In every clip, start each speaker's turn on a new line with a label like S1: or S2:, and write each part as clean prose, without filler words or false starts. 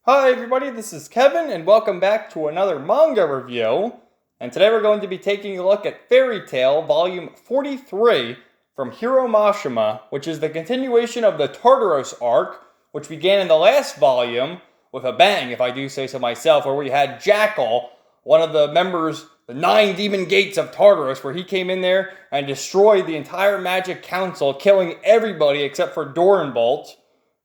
S1: Hi everybody, this is Kevin and welcome back to another manga review. And today we're going to be taking a look at Fairy Tail Volume 43 from Hiro Mashima, which is the continuation of the Tartaros arc, which began in the last volume with a bang, if I do say so myself, where we had Jellal, one of the members, the 9 demon gates of Tartaros, where he came in there and destroyed the entire Magic Council, killing everybody except for Doranbolt.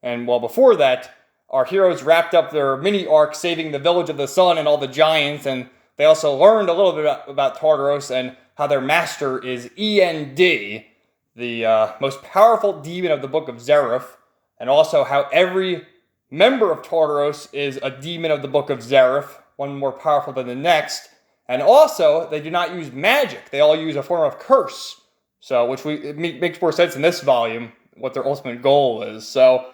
S1: And well, before that, our heroes wrapped up their mini arc saving the Village of the Sun and all the giants, and they also learned a little bit about Tartaros and how their master is END, the most powerful demon of the Book of Zerif, and also how every member of Tartaros is a demon of the Book of Zerif, one more powerful than the next. And also, they do not use magic. They all use a form of curse. So, it makes more sense in this volume, what their ultimate goal is. So,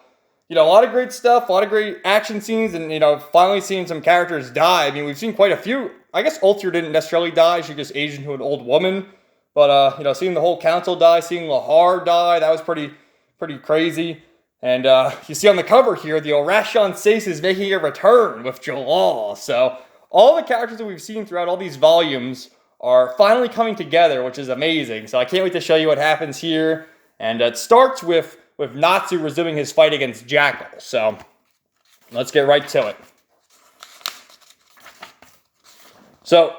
S1: a lot of great stuff, a lot of great action scenes, and, finally seeing some characters die. I mean, we've seen quite a few. I guess Ultir didn't necessarily die. She just aged into an old woman. But, seeing the whole council die, seeing Lahar die, that was pretty crazy. And you see on the cover here, the Oracion Seis is making a return with Jellal. So all the characters that we've seen throughout all these volumes are finally coming together, which is amazing. So I can't wait to show you what happens here. And it starts with Natsu resuming his fight against Jellal. So let's get right to it. So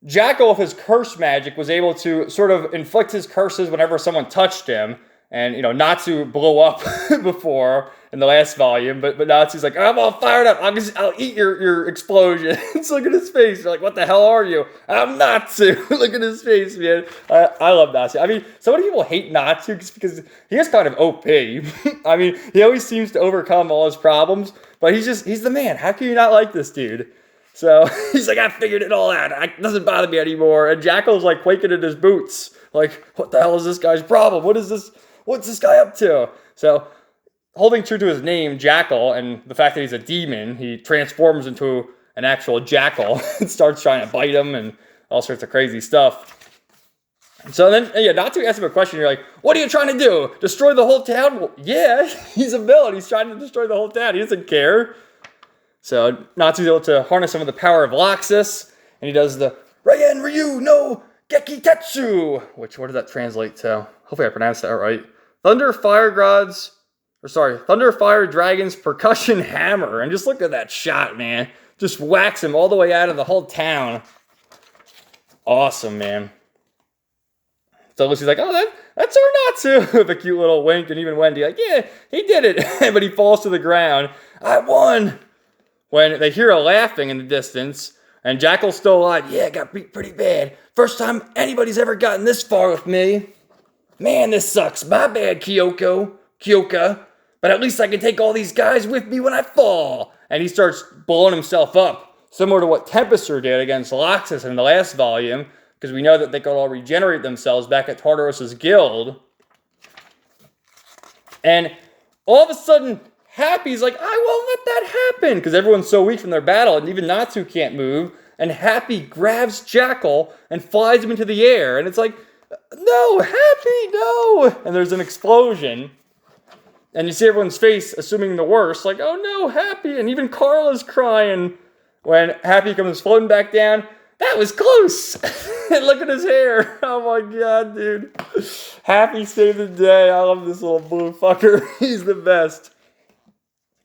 S1: Jellal, with his curse magic, was able to sort of inflict his curses whenever someone touched him. And, Natsu blew up before in the last volume, but Natsu's like, I'm all fired up. I'll eat your explosions. Look at his face. You're like, what the hell are you? I'm Natsu. Look at his face, man. I love Natsu. I mean, so many people hate Natsu just because he is kind of OP. I mean, he always seems to overcome all his problems, but he's the man. How can you not like this dude? So he's like, I figured it all out. It doesn't bother me anymore. And Jackal's like quaking in his boots. Like, what the hell is this guy's problem? What's this guy up to? So, holding true to his name, Jellal, and the fact that he's a demon, he transforms into an actual jackal and starts trying to bite him and all sorts of crazy stuff. So then, Natsu asks him a question. You're like, what are you trying to do? Destroy the whole town? Well, yeah, he's a villain. He's trying to destroy the whole town. He doesn't care. So Natsu's able to harness some of the power of Laxus, and he does the Rayen Ryu no Gekitetsu, which, what does that translate to? Hopefully I pronounced that right. Thunder Fire Dragon's Percussion Hammer. And just look at that shot, man. Just whacks him all the way out of the whole town. Awesome, man. So Lucy's like, oh, that's our Natsu. With a cute little wink, and even Wendy like, yeah, he did it. But he falls to the ground. I won. When they hear a laughing in the distance, and Jackal's still alive. Yeah, got beat pretty bad. First time anybody's ever gotten this far with me. Man, this sucks. My bad, Kyoka. But at least I can take all these guys with me when I fall. And he starts blowing himself up, similar to what Tempester did against Laxus in the last volume, because we know that they could all regenerate themselves back at Tartaros' guild. And all of a sudden, Happy's like, I won't let that happen, because everyone's so weak from their battle, and even Natsu can't move. And Happy grabs Jellal and flies him into the air. And it's like, no, Happy, no! And there's an explosion. And you see everyone's face assuming the worst, like, oh no, Happy. And even Carla's crying when Happy comes floating back down. That was close! And look at his hair. Oh my god, dude. Happy saved the day. I love this little blue fucker. He's the best.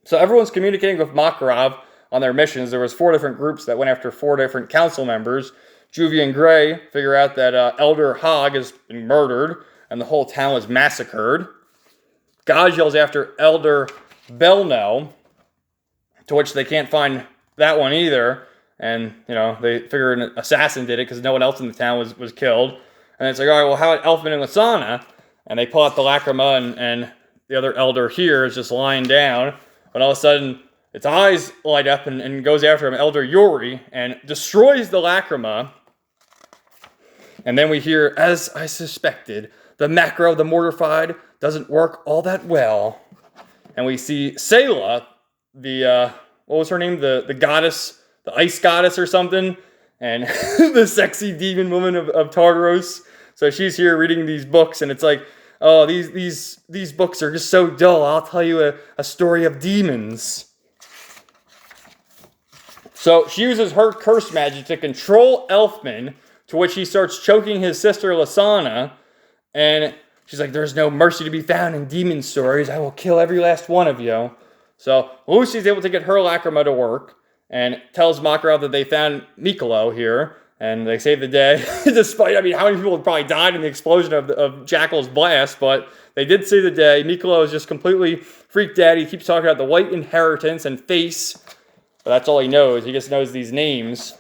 S1: So everyone's communicating with Makarov on their missions. There was 4 different groups that went after 4 different council members. Juvie and Gray figure out that Elder Hogg has been murdered and the whole town was massacred. Gaj yells after Elder Belno, to which they can't find that one either. And, they figure an assassin did it because no one else in the town was killed. And it's like, all right, well, how about Elfman and Lasana? And they pull out the lacrima, and the other elder here is just lying down. But all of a sudden, its eyes light up and goes after him, Elder Yuri, and destroys the lacrima. And then we hear, as I suspected, the macro, the mortified, doesn't work all that well. And we see Selah, the, what was her name? The goddess, the ice goddess or something. And the sexy demon woman of Tartaros. So she's here reading these books, and it's like, oh, these books are just so dull. I'll tell you a story of demons. So she uses her curse magic to control Elfman, to which he starts choking his sister Lasana, and she's like, there's no mercy to be found in demon stories. I will kill every last one of you. So Lucy's able to get her lacrima to work and tells Makarov that they found Mikolo here, and they saved the day. Despite, I mean, how many people had probably died in the explosion of Jackal's blast, but they did save the day. Mikolo is just completely freaked out. He keeps talking about the white inheritance and face, but that's all he knows. He just knows these names.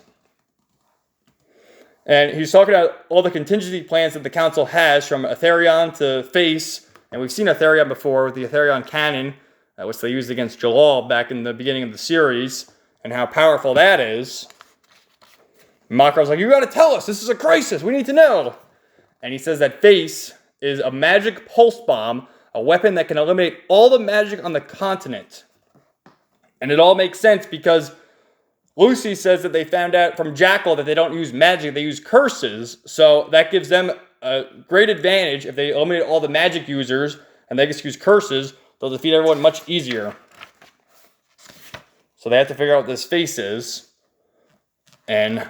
S1: And he's talking about all the contingency plans that the council has, from Aetherion to Face. And we've seen Aetherion before with the Aetherion cannon, which they used against Jellal back in the beginning of the series, and how powerful that is. Makarov's like, you gotta tell us, this is a crisis, we need to know. And he says that Face is a magic pulse bomb, a weapon that can eliminate all the magic on the continent. And it all makes sense because Lucy says that they found out from Jackal that they don't use magic, they use curses. So that gives them a great advantage. If they eliminate all the magic users and they just use curses, they'll defeat everyone much easier. So they have to figure out what this Face is. And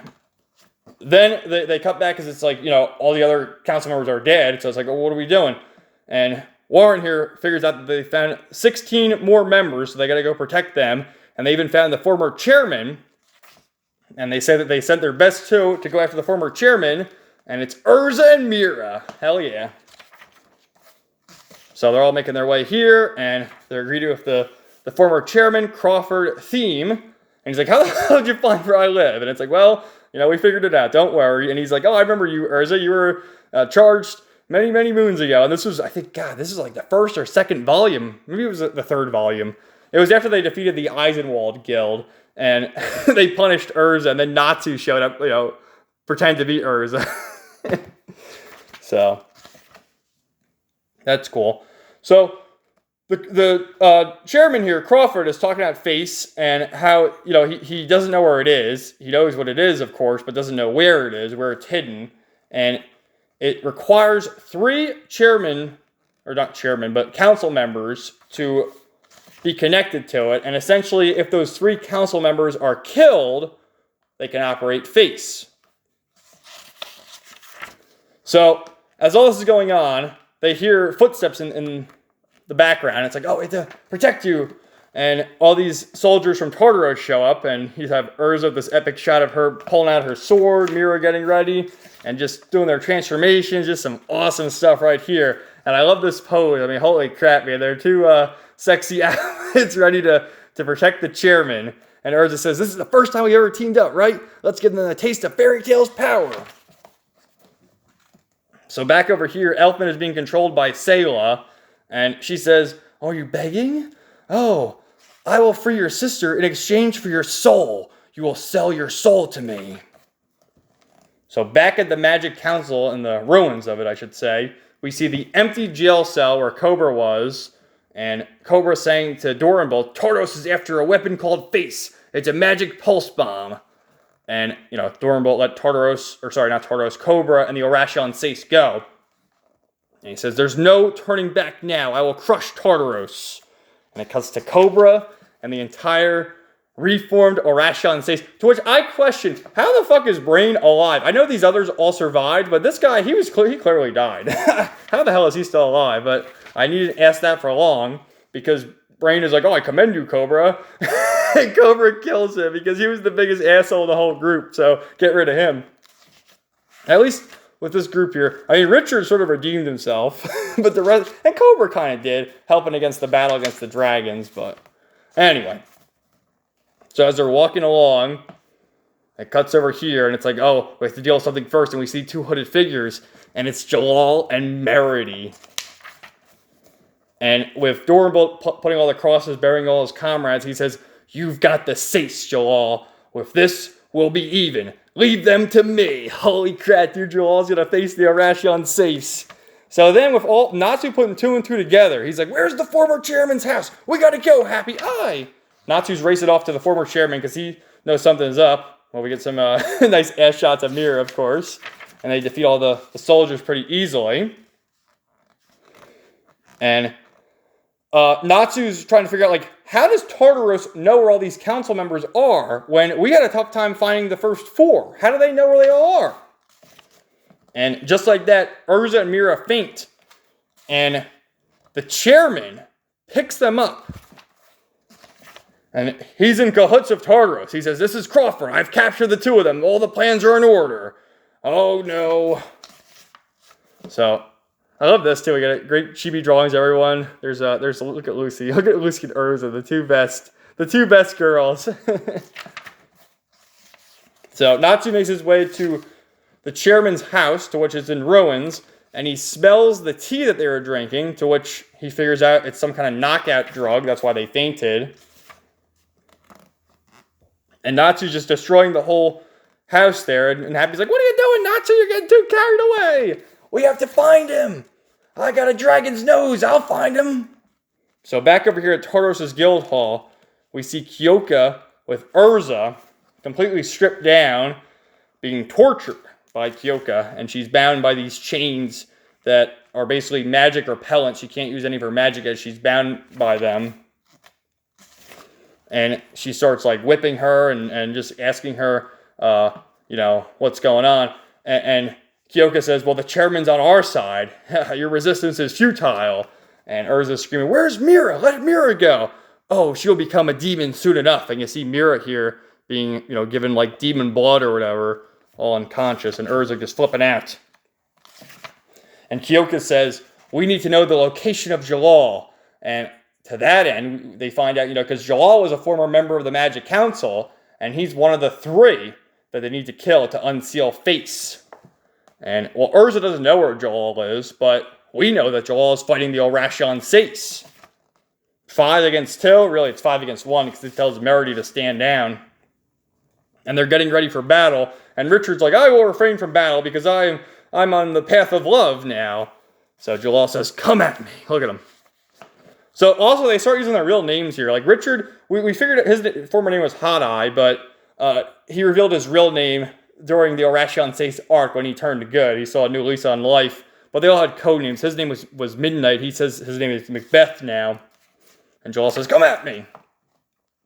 S1: then they cut back because it's like, you know, all the other council members are dead. So it's like, well, what are we doing? And Warren here figures out that they found 16 more members, so they got to go protect them. And they even found the former chairman. And they say that they sent their best two to go after the former chairman. And it's Erza and Mira. Hell yeah. So they're all making their way here. And they're agreed with the former chairman, Crawford Theme. And he's like, how the hell did you find where I live? And it's like, well, you know, we figured it out. Don't worry. And he's like, oh, I remember you, Erza. You were charged many, many moons ago. And this was, I think, God, this is like the first or second volume. Maybe it was the third volume. It was after they defeated the Eisenwald Guild. And they punished Erza. And then Natsu showed up, you know, pretend to be Erza. So, that's cool. So, the chairman here, Crawford, is talking about Face and how, you know, he doesn't know where it is. He knows what it is, of course, but doesn't know where it is, where it's hidden. And it requires 3 chairmen, or not chairmen, but council members to be connected to it. And essentially, if those 3 council members are killed, they can operate Face. So, as all this is going on, they hear footsteps in the background. It's like, oh, we have to protect you. And all these soldiers from Tartaros show up, and you have Erza, this epic shot of her pulling out her sword, Mira getting ready, and just doing their transformations. Just some awesome stuff right here. And I love this pose. I mean, holy crap, man. They're 2 sexy outfits ready to protect the chairman. And Erza says, this is the first time we ever teamed up, right? Let's give them a taste of Fairy Tail's power. So back over here, Elfman is being controlled by Sayla. And she says, are you begging? Oh, I will free your sister in exchange for your soul. You will sell your soul to me. So back at the Magic Council, in the ruins of it, I should say, we see the empty jail cell where Cobra was. And Cobra saying to Doranbolt, Tartaros is after a weapon called Face. It's a magic pulse bomb. And, you know, Doranbolt let Cobra and the Oracion Seis go. And he says, there's no turning back now. I will crush Tartaros. And it cuts to Cobra and the entire reformed Oracion Seis. To which I question, how the fuck is Brain alive? I know these others all survived, but this guy, he clearly died. How the hell is he still alive? But I needed to ask that for long, because Brain is like, oh, I commend you, Cobra. And Cobra kills him because he was the biggest asshole of the whole group. So get rid of him. At least with this group here, I mean, Richard sort of redeemed himself, but the rest, and Cobra kind of did, helping against the battle against the dragons, but anyway. So as they're walking along, it cuts over here, and it's like, oh, we have to deal with something first, and we see 2 hooded figures, and it's Jellal and Merity. And with Doranbolt putting all the crosses, burying all his comrades, he says, you've got the Seis, Jellal. With this, we'll be even. Leave them to me. Holy crap, dude, Jellal's gonna face the Oracion Seis. So then with all Natsu putting 2 and 2 together, he's like, where's the former chairman's house? We gotta go, Happy Eye. Natsu's racing off to the former chairman because he knows something's up. Well, we get some nice ass shots of Mira, of course. And they defeat all the soldiers pretty easily. And Natsu's trying to figure out, like, how does Tartaros know where all these council members are when we had a tough time finding the first 4? How do they know where they all are? And just like that, Erza and Mira faint. And the chairman picks them up. And he's in cahoots of Tartaros. He says, "This is Crawford. I've captured the 2 of them. All the plans are in order." Oh, no. So, I love this, too. We got great chibi drawings, everyone. There's look at Lucy. Look at Lucy and Erza, the two best girls. So, Natsu makes his way to the chairman's house, to which is in ruins, and he smells the tea that they were drinking, to which he figures out it's some kind of knockout drug. That's why they fainted. And Natsu's just destroying the whole house there, and Happy's like, "What are you doing, Natsu? You're getting too carried away. We have to find him. I got a dragon's nose. I'll find him." So back over here at Tartaros' guild hall, we see Kyoka with Erza, completely stripped down, being tortured by Kyoka, and she's bound by these chains that are basically magic repellent. She can't use any of her magic as she's bound by them. And she starts, like, whipping her and just asking her, what's going on. And Kyoka says, "Well, the chairman's on our side. Your resistance is futile." And Erza's screaming, "Where's Mira? Let Mira go." "Oh, she'll become a demon soon enough." And you see Mira here being, given, like, demon blood or whatever, all unconscious. And Erza just flipping out. And Kyoka says, "We need to know the location of Jellal." And to that end, they find out, because Jellal was a former member of the Magic Council, and he's one of the 3 that they need to kill to unseal Face. And, well, Erza doesn't know where Jellal is, but we know that Jellal is fighting the Oracion Seis. 5 against 2, really it's 5 against 1, because it tells Merity to stand down. And they're getting ready for battle, and Richard's like, "I will refrain from battle because I'm on the path of love now." So Jellal says, "Come at me." Look at him. So also they start using their real names here. Like Richard, we figured his former name was Hot Eye, but he revealed his real name during the Oracion Seis arc when he turned good. He saw a new lease on life, but they all had code names. His name was Midnight. He says his name is Macbeth now. And Jellal says, "Come at me."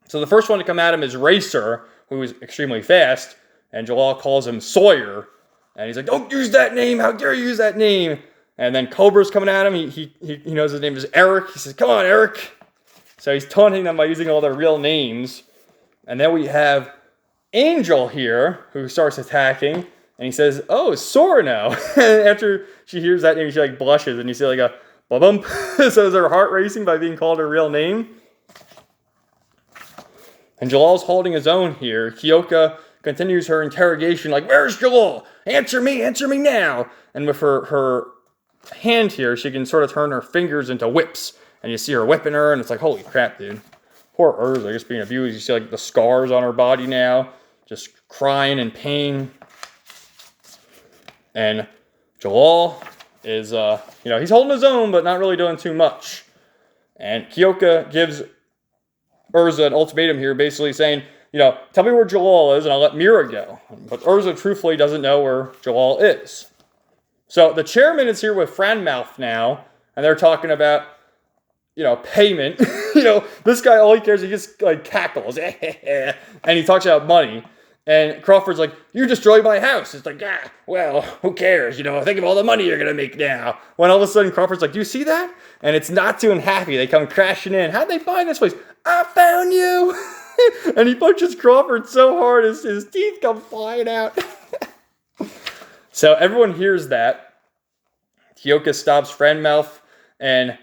S1: So the first one to come at him is Racer, who is extremely fast, and Jellal calls him Sawyer. And he's like, "Don't use that name. How dare you use that name?" And then Cobra's coming at him. He knows his name is Eric. He says, "Come on, Eric." So he's taunting them by using all their real names. And then we have Angel here, who starts attacking. And he says, "Oh, Sorno." And after she hears that name, she, like, blushes. And you see, like, a bump. So is her heart racing by being called her real name? And Jellal's holding his own here. Kyoka continues her interrogation, like, "Where's Jellal? Answer me now." And with her hand here, she can sort of turn her fingers into whips. And you see her whipping her, and it's like, holy crap, dude. Poor Erza just being abused. You see, like, the scars on her body now, just crying in pain. And Jellal is, he's holding his own, but not really doing too much. And Kyoka gives Erza an ultimatum here, basically saying, "Tell me where Jellal is, and I'll let Mira go." But Erza truthfully doesn't know where Jellal is. So the chairman is here with Franmouth now, and they're talking about, payment. This guy, all he cares, he just, like, cackles. And he talks about money. And Crawford's like, "You destroyed my house." It's like, well, who cares? Think of all the money you're going to make now. When all of a sudden Crawford's like, "Do you see that?" And it's Natsu and Happy. They come crashing in. "How'd they find this place?" "I found you." And he punches Crawford so hard his teeth come flying out. So everyone hears that. Kyoka stops Franmouth, and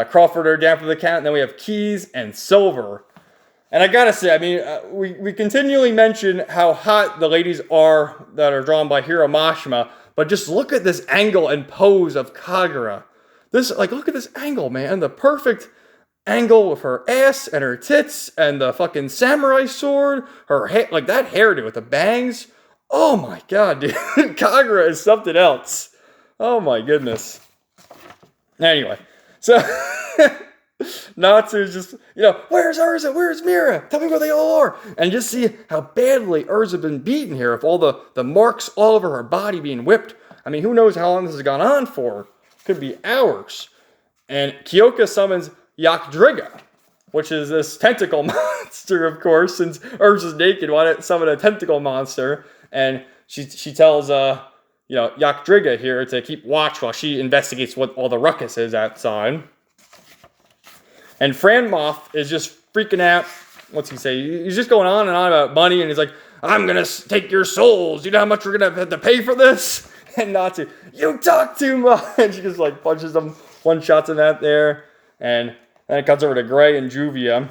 S1: Crawford are down for the count. And then we have Keys and Silver. And I gotta say, we continually mention how hot the ladies are that are drawn by Hiro Mashima, but just look at this angle and pose of Kagura. Look at this angle, man. The perfect angle with her ass and her tits and the fucking samurai sword. Her hair, like that hairdo with the bangs. Oh my god, dude. Kagura is something else. Oh my goodness. Anyway, so Natsu is just, "Where's Erza? Where's Mira? Tell me where they all are." And just see how badly Erza been beaten here, with all the marks all over her body being whipped. Who knows how long this has gone on for? Could be hours. And Kyoka summons Yakdriga, which is this tentacle monster, of course, since Erza's naked, why not summon a tentacle monster? And she tells Yakdriga here to keep watch while she investigates what all the ruckus is outside. And Franmoth is just freaking out. What's he say? He's just going on and on about money, and he's like, I'm gonna take your souls. You know how much we're gonna have to pay for this? And Natsu, you talk too much. She just like punches him, one-shots him out there. And then it cuts over to Gray and Juvia,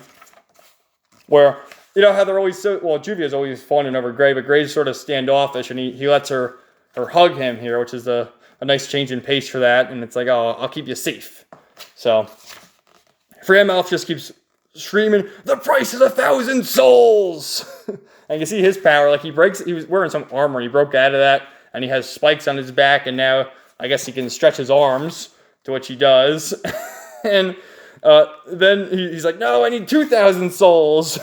S1: where, you know how they're always so, well, Juvia's always fawning over Gray, but Gray's sort of standoffish, and he lets her hug him here, which is a nice change in pace for that. And it's like, oh, I'll keep you safe. So Franmouth just keeps screaming, the price is 1,000 souls! And you see his power, like he was wearing some armor, he broke out of that, and he has spikes on his back, and now I guess he can stretch his arms, to which he does. And then he's like, no, I need 2,000 souls.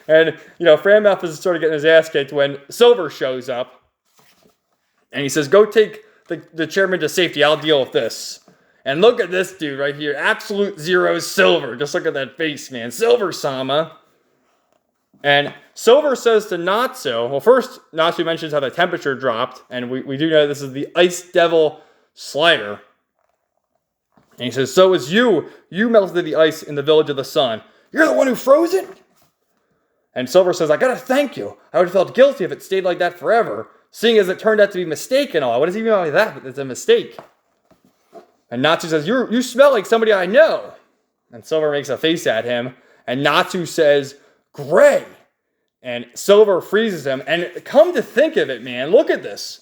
S1: And, Franmouth is sort of getting his ass kicked when Silver shows up, and he says, go take the chairman to safety, I'll deal with this. And look at this dude right here, absolute zero Silver. Just look at that face, man. Silver-sama. And Silver says to Natsu, well, first, Natsu mentions how the temperature dropped, and we do know this is the Ice Devil Slider. And he says, so is you. You melted the ice in the Village of the Sun. You're the one who froze it? And Silver says, I gotta thank you. I would have felt guilty if it stayed like that forever, seeing as it turned out to be a mistake and all. What does he mean by that? It's a mistake. And Natsu says, you smell like somebody I know. And Silver makes a face at him. And Natsu says, Gray. And Silver freezes him. And come to think of it, man, look at this.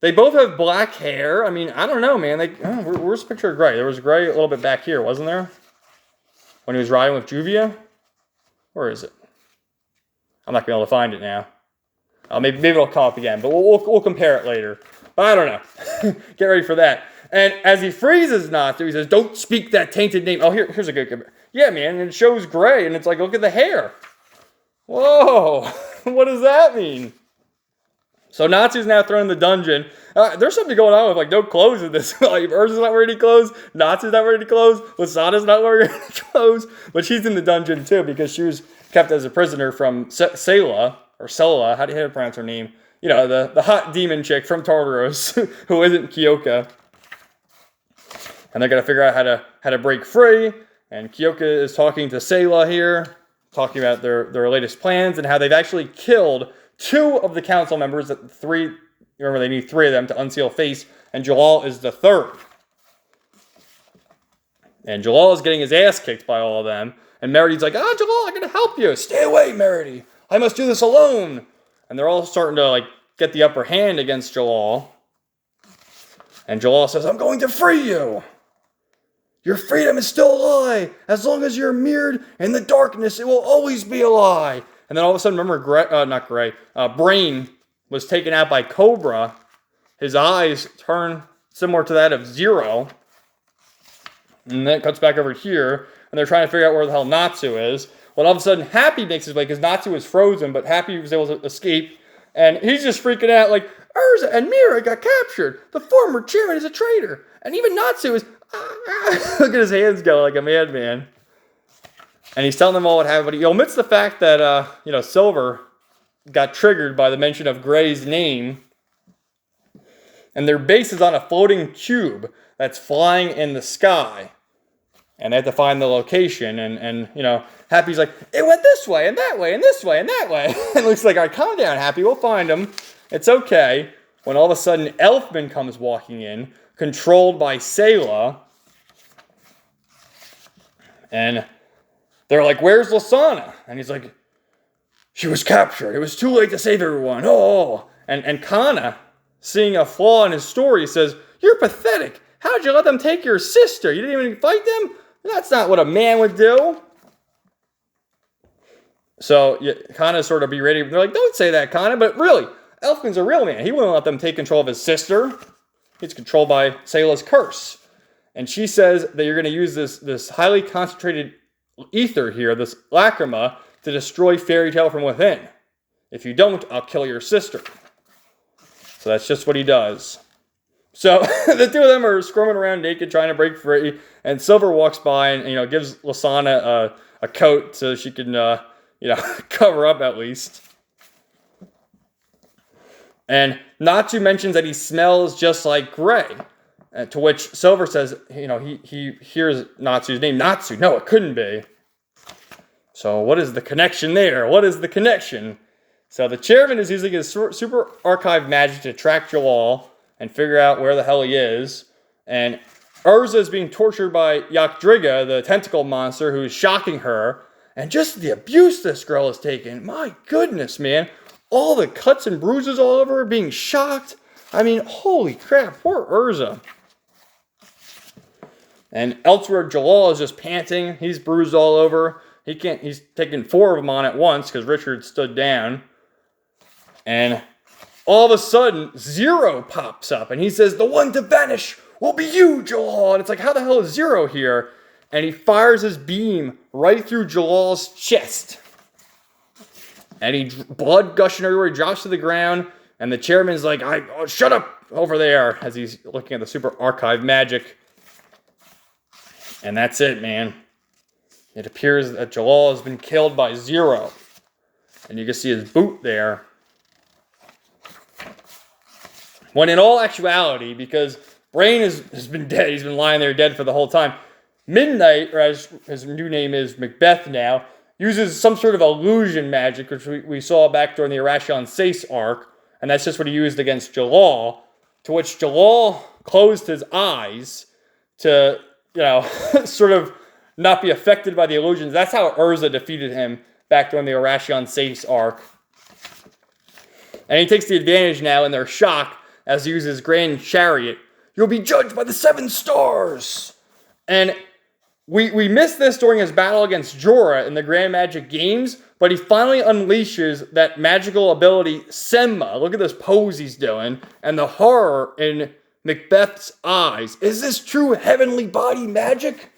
S1: They both have black hair. I mean, I don't know, man. Where's the picture of Gray? There was Gray a little bit back here, wasn't there? When he was riding with Juvia? Where is it? I'm not going to be able to find it now. Maybe it'll come up again, but we'll compare it later. But I don't know. Get ready for that. And as he freezes Natsu, he says, don't speak that tainted name. Oh, here's a good compare. Yeah, man, and it shows Gray, and it's like, look at the hair. Whoa, what does that mean? So Natsu's now thrown in the dungeon. There's something going on with, like, no clothes in this. Like, Erza's not wearing any clothes. Natsu's not wearing any clothes. Lasana's not wearing any clothes. But she's in the dungeon, too, because she was kept as a prisoner from Sela, or Sela, how do you pronounce her name? The hot demon chick from Tartaros, who isn't Kyoka. And they're going to figure out how to break free. And Kyoka is talking to Sela here, talking about their latest plans and how they've actually killed 2 of the council members. Remember, they need 3 of them to unseal face, and Jellal is the 3rd. And Jellal is getting his ass kicked by all of them. And Meridy's like, Jellal, I'm going to help you. Stay away, Merity. I must do this alone. And they're all starting to, get the upper hand against Jellal. And Jellal says, I'm going to free you. Your freedom is still a lie. As long as you're mirrored in the darkness, it will always be a lie. And then all of a sudden, remember, Brain was taken out by Cobra. His eyes turn similar to that of Zero. And then it cuts back over here, and they're trying to figure out where the hell Natsu is. Well, all of a sudden, Happy makes his way, because Natsu is frozen, but Happy was able to escape. And he's just freaking out, like, Erza and Mira got captured. The former chairman is a traitor. And even Natsu is... Look at his hands go like a madman. And he's telling them all what happened, but he omits the fact that, Silver got triggered by the mention of Gray's name. And their base is on a floating cube that's flying in the sky. And they have to find the location. And Happy's like, it went this way, and that way, and this way, and that way. And it looks like, all right, calm down, Happy, we'll find him. It's okay. When all of a sudden, Elfman comes walking in, controlled by Sela. And they're like, where's Lasana? And he's like, she was captured. It was too late to save everyone. Oh. And Kana, seeing a flaw in his story, says, you're pathetic. How'd you let them take your sister? You didn't even fight them? That's not what a man would do. So Kana's sort of berating. They're like, don't say that, Kana. But really, Elfman's a real man. He wouldn't let them take control of his sister. He's controlled by Sela's curse. And she says that you're going to use this highly concentrated ether here, this lacrima, to destroy Fairy Tail from within. If you don't, I'll kill your sister. So that's just what he does. So the 2 of them are squirming around naked, trying to break free. And Silver walks by and, gives Lasana a coat so she can, cover up at least. And Natsu mentions that he smells just like Gray. To which Silver says, he hears Natsu's name. Natsu, no, it couldn't be. So what is the connection there? What is the connection? So the chairman is using his super archive magic to track Jellal and figure out where the hell he is. And Erza is being tortured by Yakdriga, the tentacle monster, who is shocking her. And just the abuse this girl has taken. My goodness, man. All the cuts and bruises all over her, being shocked. I mean, holy crap, poor Erza. And elsewhere, Jellal is just panting. He's bruised all over. He's taking 4 of them on at once because Richard stood down. And all of a sudden, Zero pops up. And he says, the one to vanish will be you, Jellal. And it's like, how the hell is Zero here? And he fires his beam right through Jellal's chest. And blood gushing everywhere. He drops to the ground. And the chairman's like, shut up over there. As he's looking at the super archive magic. And that's it, man. It appears that Jellal has been killed by Zero. And you can see his boot there. When in all actuality, because Brain has been dead, he's been lying there dead for the whole time, Midnight, or as his new name is Macbeth now, uses some sort of illusion magic, which we saw back during the Oracion Seis arc. And that's just what he used against Jellal. To which Jellal closed his eyes to, sort of not be affected by the illusions. That's how Erza defeated him back during the Oracion Seis arc. And he takes the advantage now in their shock as he uses Grand Chariot. You'll be judged by the 7 stars! And we missed this during his battle against Jorah in the Grand Magic Games, but he finally unleashes that magical ability, Senma. Look at this pose he's doing, and the horror in Macbeth's eyes. Is this true heavenly body magic?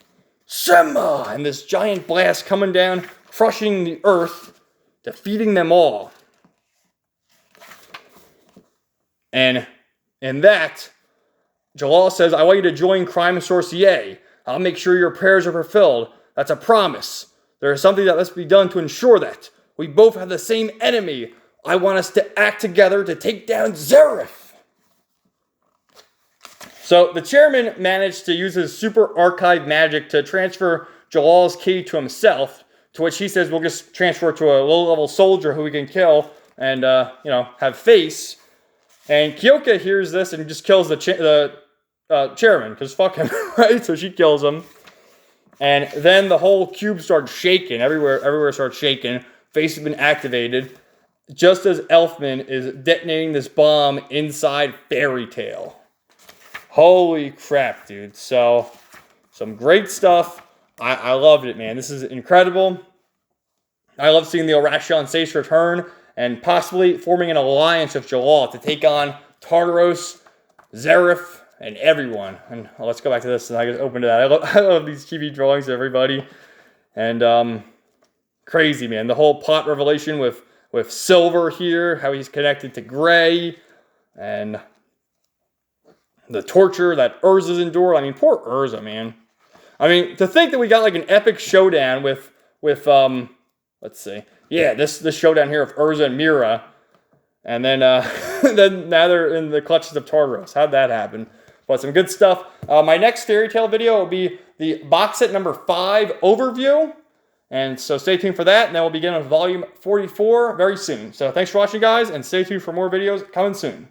S1: Senma! And this giant blast coming down, crushing the earth, defeating them all. And in that, Jellal says, I want you to join Crime Sorcier. I'll make sure your prayers are fulfilled. That's a promise. There is something that must be done to ensure that. We both have the same enemy. I want us to act together to take down Zareth. So the chairman managed to use his super archive magic to transfer Jellal's key to himself, to which he says we'll just transfer it to a low-level soldier who we can kill and, have face. And Kyoka hears this and just kills the chairman, because fuck him, right? So she kills him. And then the whole cube starts shaking. Everywhere starts shaking. Face has been activated. Just as Elfman is detonating this bomb inside Fairy Tail. Holy crap, dude. So, some great stuff. I loved it, man. This is incredible. I love seeing the Oracion Seis return and possibly forming an alliance with Jellal to take on Tartaros, Zareth, and everyone. And let's go back to this, and I just opened that. I love these chibi drawings of everybody. And crazy, man. The whole plot revelation with Silver here, how he's connected to Gray, and the torture that Urza's endured. I mean, poor Erza, man. I mean, to think that we got like an epic showdown with let's see. Yeah, this showdown here of Erza and Mira. And then then now they're in the clutches of Tartaros. How'd that happen? But some good stuff. My next Fairy Tail video will be the box set number 5 overview. And so stay tuned for that. And then we'll begin with volume 44 very soon. So thanks for watching, guys, and stay tuned for more videos coming soon.